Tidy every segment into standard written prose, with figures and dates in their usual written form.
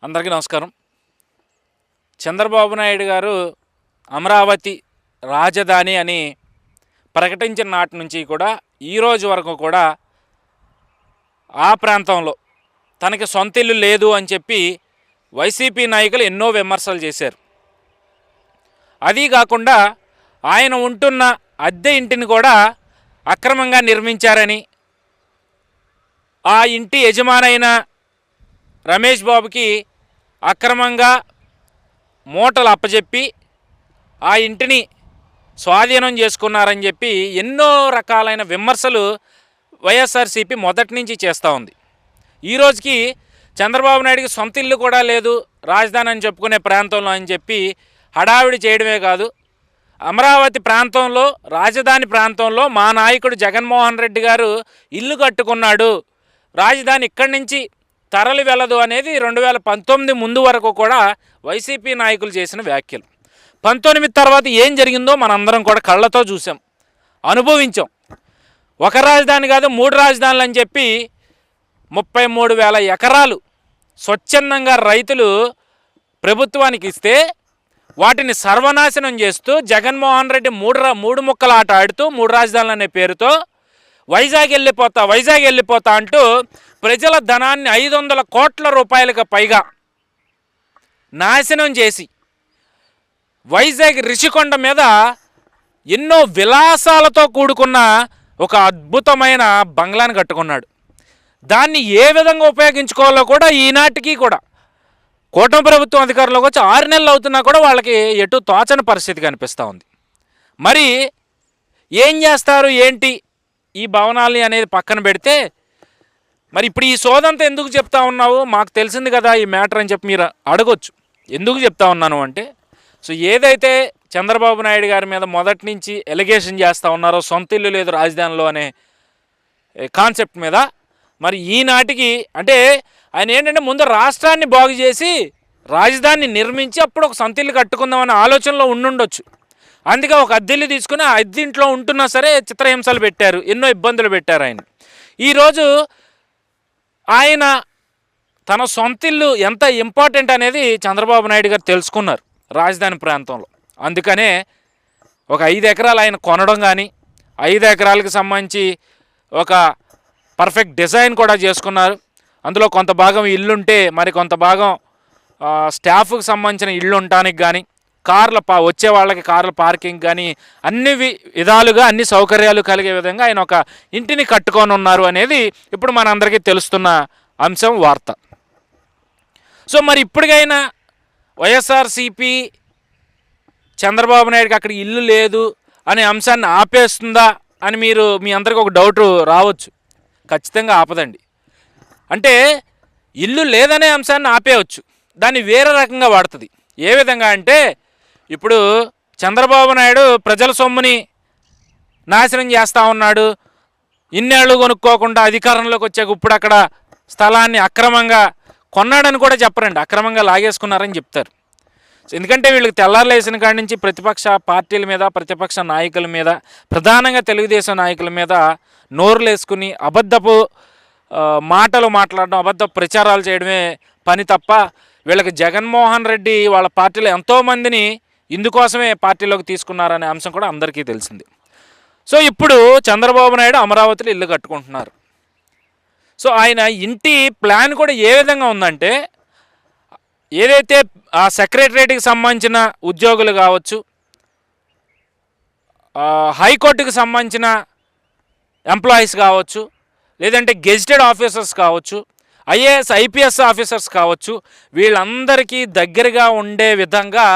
అందరికీ నమస్కారం. చంద్రబాబు నాయుడు గారు అమరావతి రాజధాని అని ప్రకటించిన నాటి నుంచి కూడా ఈరోజు వరకు కూడా ఆ ప్రాంతంలో తనకి సొంత ఇల్లు లేదు అని చెప్పి వైసీపీ నాయకులు ఎన్నో విమర్శలు చేశారు. అది కాకుండా ఆయన ఉంటున్న అద్దె ఇంటిని కూడా అక్రమంగా నిర్మించారని, ఆ ఇంటి యజమానైన రమేష్ బాబుకి అక్రమంగా మూటలు అప్పచెప్పి ఆ ఇంటిని స్వాధీనం చేసుకున్నారని చెప్పి ఎన్నో రకాలైన విమర్శలు వైఎస్ఆర్సీపీ మొదటి నుంచి చేస్తూ ఉంది. ఈరోజుకి చంద్రబాబు నాయుడికి సొంత ఇల్లు కూడా లేదు రాజధాని అని చెప్పుకునే ప్రాంతంలో అని చెప్పి హడావిడి చేయడమే కాదు, అమరావతి ప్రాంతంలో రాజధాని ప్రాంతంలో మా నాయకుడు జగన్మోహన్ రెడ్డి గారు ఇల్లు కట్టుకున్నాడు, రాజధాని ఇక్కడి నుంచి తరలి వెళ్ళదు అనేది 2019 ముందు వరకు కూడా వైసీపీ నాయకులు చేసిన వ్యాఖ్యలు. 19 తర్వాత ఏం జరిగిందో మనందరం కూడా కళ్ళతో చూసాం, అనుభవించాం. ఒక రాజధాని కాదు 3 రాజధానులు అని చెప్పి 33,000 ఎకరాలు స్వచ్ఛందంగా రైతులు ప్రభుత్వానికి ఇస్తే వాటిని సర్వనాశనం చేస్తూ జగన్మోహన్ రెడ్డి మూడు ముక్కల ఆట ఆడుతూ 3 రాజధానులు అనే పేరుతో వైజాగ్ వెళ్ళిపోతా అంటూ ప్రజల ధనాన్ని 500 కోట్ల రూపాయలకు పైగా నాశనం చేసి వైజాగ్ రిషికొండ మీద ఎన్నో విలాసాలతో కూడుకున్న ఒక అద్భుతమైన బంగ్లాని కట్టుకున్నాడు. దాన్ని ఏ విధంగా ఉపయోగించుకోవాలో కూడా ఈనాటికి కూడా కూటమి ప్రభుత్వం అధికారంలోకి వచ్చి 6 నెలలు అవుతున్నా కూడా వాళ్ళకి ఎటు తోచని పరిస్థితి కనిపిస్తూ ఉంది. మరి ఏం చేస్తారు ఏంటి ఈ భవనాల్ని అనేది పక్కన పెడితే, మరి ఇప్పుడు ఈ సోదంతా ఎందుకు చెప్తా ఉన్నావు, మాకు తెలిసింది కదా ఈ మ్యాటర్ అని చెప్పి మీరు అడగొచ్చు. ఎందుకు చెప్తా ఉన్నాను అంటే, సో ఏదైతే చంద్రబాబు నాయుడు గారి మీద మొదటి నుంచి ఎలిగేషన్ చేస్తూ ఉన్నారో సొంత ఇల్లు లేదు రాజధానిలో అనే కాన్సెప్ట్ మీద, మరి ఈనాటికి అంటే ఆయన ఏంటంటే ముందు రాష్ట్రాన్ని బాగు చేసి రాజధానిని నిర్మించి అప్పుడు ఒక సొంత ఇల్లు కట్టుకుందామనే ఆలోచనలో ఉండుండొచ్చు. అందుకే ఒక అద్దెల్లు తీసుకుని ఆ అద్దెంట్లో ఉంటున్నా సరే చిత్రహింసలు పెట్టారు, ఎన్నో ఇబ్బందులు పెట్టారు ఆయన. ఈరోజు ఆయన తన సొంత ఇల్లు ఎంత ఇంపార్టెంట్ అనేది చంద్రబాబు నాయుడు గారు తెలుసుకున్నారు రాజధాని ప్రాంతంలో. అందుకనే ఒక 5 ఎకరాలు ఆయన కొనడం కానీ, 5 ఎకరాలకు సంబంధించి ఒక పర్ఫెక్ట్ డిజైన్ కూడా చేసుకున్నారు. అందులో కొంత భాగం ఇల్లుంటే మరి కొంత భాగం స్టాఫ్కి సంబంధించిన ఇల్లు ఉండటానికి కానీ, వచ్చే వాళ్ళకి కార్ల పార్కింగ్ కానీ అన్ని విధాలుగా అన్ని సౌకర్యాలు కలిగే విధంగా ఆయన ఒక ఇంటిని కట్టుకొని ఉన్నారు అనేది ఇప్పుడు మనందరికీ తెలుస్తున్న అంశం, వార్త. సో మరి ఇప్పటికైనా వైఎస్ఆర్సీపీ చంద్రబాబు నాయుడికి అక్కడ ఇల్లు లేదు అనే అంశాన్ని ఆపేస్తుందా అని మీ అందరికీ ఒక డౌట్ రావచ్చు. ఖచ్చితంగా ఆపదండి. అంటే ఇల్లు లేదనే అంశాన్ని ఆపేయవచ్చు, దాన్ని వేరే రకంగా వాడుతుంది. ఏ విధంగా అంటే, ఇప్పుడు చంద్రబాబు నాయుడు ప్రజల సొమ్ముని నాశనం చేస్తూ ఉన్నాడు, ఇన్నేళ్ళు కొనుక్కోకుండా అధికారంలోకి వచ్చాక ఇప్పుడు అక్కడ స్థలాన్ని అక్రమంగా కొన్నాడని కూడా చెప్పరండి, అక్రమంగా లాగేసుకున్నారని చెప్తారు. ఎందుకంటే వీళ్ళకి తెల్లారులేసిన కాడి నుంచి ప్రతిపక్ష పార్టీల మీద, ప్రతిపక్ష నాయకుల మీద, ప్రధానంగా తెలుగుదేశం నాయకుల మీద నోరులేసుకుని అబద్ధపు మాటలు మాట్లాడడం, అబద్ధ ప్రచారాలు చేయడమే పని తప్ప వీళ్ళకి జగన్మోహన్ రెడ్డి వాళ్ళ పార్టీలో ఎంతోమందిని ఇందుకోసమే పార్టీలోకి తీసుకున్నారనే అంశం కూడా అందరికీ తెలిసింది. సో ఇప్పుడు చంద్రబాబు నాయుడు అమరావతిలో ఇల్లు కట్టుకుంటున్నారు. సో ఆయన ఇంటి ప్లాన్ కూడా ఏ విధంగా ఉందంటే, ఏదైతే ఆ సెక్రటరేట్కి సంబంధించిన ఉద్యోగులు కావచ్చు, హైకోర్టుకి సంబంధించిన ఎంప్లాయీస్ కావచ్చు, లేదంటే గెజిటెడ్ ఆఫీసర్స్ కావచ్చు, ఐఏఎస్ ఐపీఎస్ ఆఫీసర్స్ కావచ్చు, వీళ్ళందరికీ దగ్గరగా ఉండే విధంగా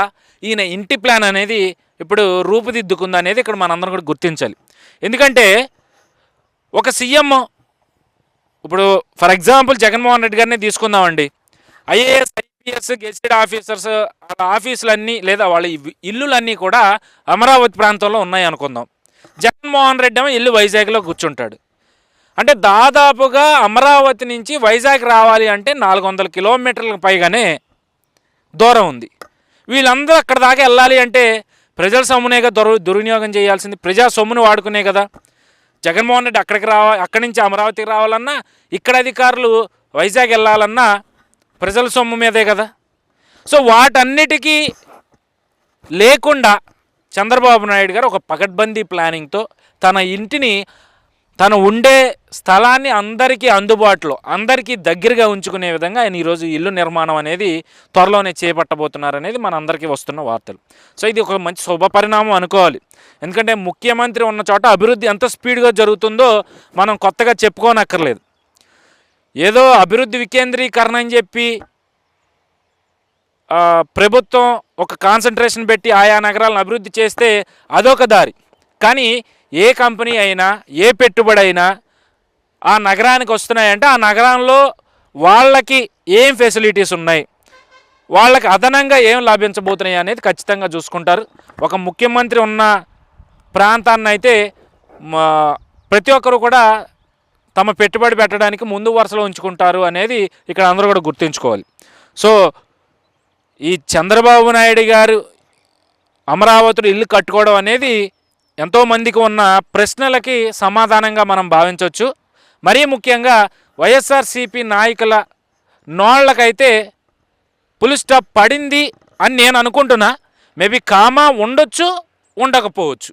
ఈయన ఇంటి ప్లాన్ అనేది ఇప్పుడు రూపుదిద్దుకుంది అనేది ఇక్కడ మనందరం కూడా గుర్తించాలి. ఎందుకంటే ఒక సీఎం, ఇప్పుడు ఫర్ ఎగ్జాంపుల్ జగన్మోహన్ రెడ్డి గారిని తీసుకుందామండి, ఐఏఎస్ ఐపీఎస్ గెజిటెడ్ ఆఫీసర్స్ ఆఫీసులన్నీ లేదా వాళ్ళ ఇల్లులన్నీ కూడా అమరావతి ప్రాంతంలో ఉన్నాయి అనుకుందాం. జగన్మోహన్ రెడ్డి ఏమో ఇల్లు వైజాగ్లో కూర్చుంటాడు. అంటే దాదాపుగా అమరావతి నుంచి వైజాగ్ రావాలి అంటే 400 కిలోమీటర్లకు పైగానే దూరం ఉంది. వీళ్ళందరూ అక్కడ దాకా వెళ్ళాలి అంటే ప్రజల సొమ్మునేగా దుర్వినియోగం చేయాల్సింది, ప్రజా సొమ్మును వాడుకునే కదా. జగన్మోహన్ రెడ్డి అక్కడి నుంచి అమరావతికి రావాలన్నా, ఇక్కడ అధికారులు వైజాగ్ వెళ్ళాలన్నా ప్రజల సొమ్ము మీదే కదా. సో వాటన్నిటికీ లేకుండా చంద్రబాబు నాయుడు గారు ఒక పకడ్బందీ ప్లానింగ్తో తన ఇంటిని, తను ఉండే స్థలాన్ని అందరికీ అందుబాటులో, అందరికీ దగ్గరగా ఉంచుకునే విధంగా ఆయన ఈరోజు ఇల్లు నిర్మాణం అనేది త్వరలోనే చేపట్టబోతున్నారనేది మనందరికీ వస్తున్న వార్తలు. సో ఇది ఒక మంచి శుభపరిణామం అనుకోవాలి. ఎందుకంటే ముఖ్యమంత్రి ఉన్న చోట అభివృద్ధి ఎంత స్పీడ్గా జరుగుతుందో మనం కొత్తగా చెప్పుకోనక్కర్లేదు. ఏదో అభివృద్ధి వికేంద్రీకరణ అని చెప్పి ప్రభుత్వం ఒక కాన్సన్ట్రేషన్ పెట్టి ఆయా నగరాలను అభివృద్ధి చేస్తే అదొక దారి. కానీ ఏ కంపెనీ అయినా, ఏ పెట్టుబడి అయినా ఆ నగరానికి వస్తున్నాయంటే ఆ నగరంలో వాళ్ళకి ఏం ఫెసిలిటీస్ ఉన్నాయి, వాళ్ళకి అదనంగా ఏం లాభించబోతున్నాయి అనేది ఖచ్చితంగా చూసుకుంటారు. ఒక ముఖ్యమంత్రి ఉన్న ప్రాంతాన్ని అయితే ప్రతి ఒక్కరు కూడా తమ పెట్టుబడి పెట్టడానికి ముందు వరుసలో ఉంచుకుంటారు అనేది ఇక్కడ అందరూ కూడా గుర్తుంచుకోవాలి. సో ఈ చంద్రబాబు నాయుడు గారు అమరావతిలో ఇల్లు కట్టుకోవడం అనేది ఎంతోమందికి ఉన్న ప్రశ్నలకి సమాధానంగా మనం భావించవచ్చు. మరీ ముఖ్యంగా వైఎస్ఆర్సీపీ నాయకుల నోళ్ళకైతే ఫుల్ స్టాప్ పడింది అని నేను అనుకుంటున్నా. మేబీ కామా ఉండొచ్చు, ఉండకపోవచ్చు.